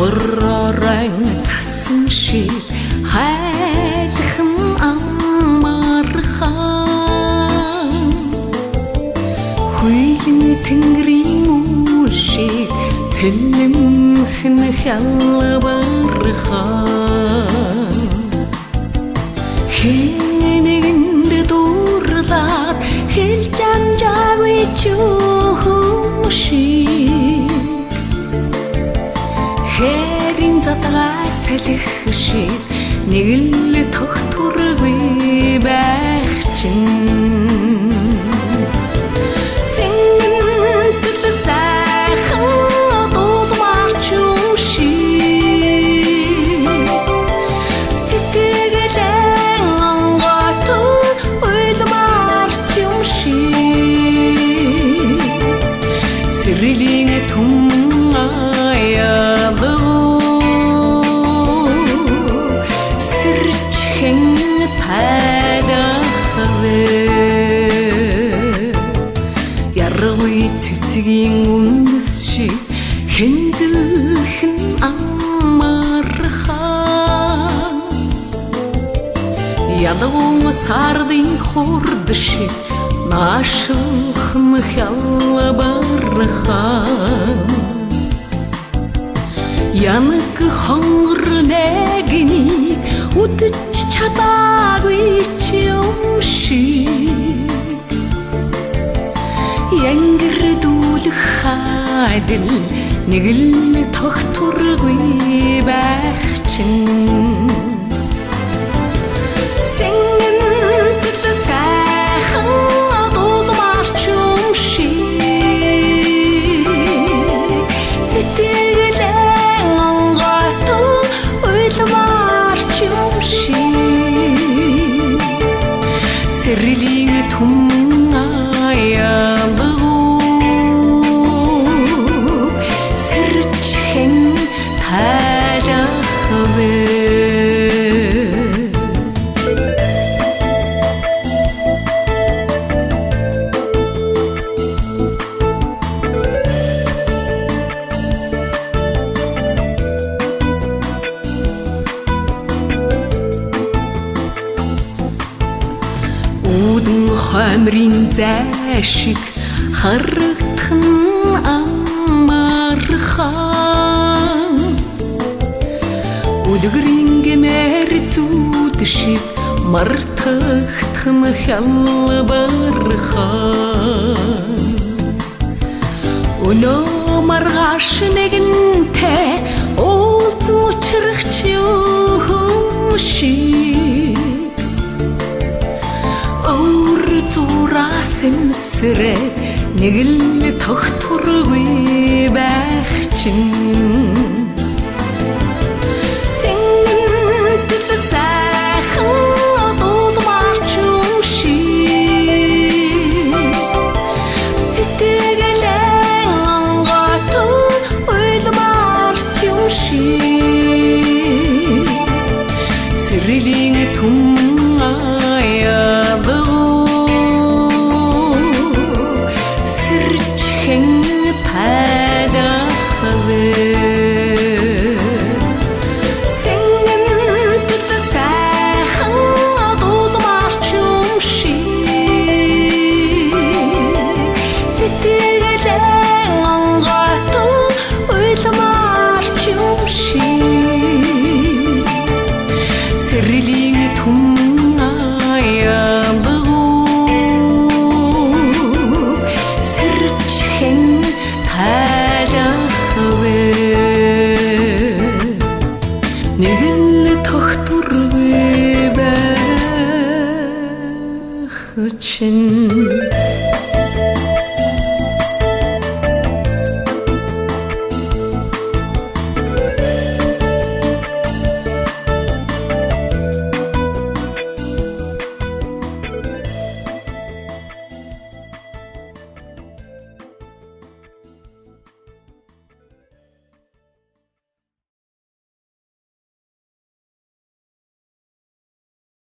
хоророн цасан шиг хайлхан амархан хүйтэн тэнгэрийн үл шиг цэлэмхэн хялбархан хинэгэнд дуурлаад хэлж амжаагүй чүшиг хэрийн задгаа салих шиг нэг л тогтворгүй байх чинь цэцгийн үндэс шиг хэнзэлхэн амархан ядуу сардын хурд шиг наашилхан хялбархан янаг хонгор нэгний үдч чадаагүй юм шиг янгэрдүүлэх хайдал нэг л тогтворгүй байх чинь сэнгэнтэл сайхан дуулмарч юм шиг сэтгэлэн онгойтон уйлмарч юм шиг сэрлийн түм үүдэн хоймрын зайшиг харагдах нь амархан үлгэрийн гэмээр зүүд шиг мартагдах нь хялбархан өнөө маргааш нэгэнтэй уулзсан учрагч юм шиг зураасэнсрэ нэг л тогтворгүй байх чинь сэнгэнтэл сайхан дуулмарч юм шиг сэтгэлэн онгойтон уйлмарч юм шиг сэрлийн түм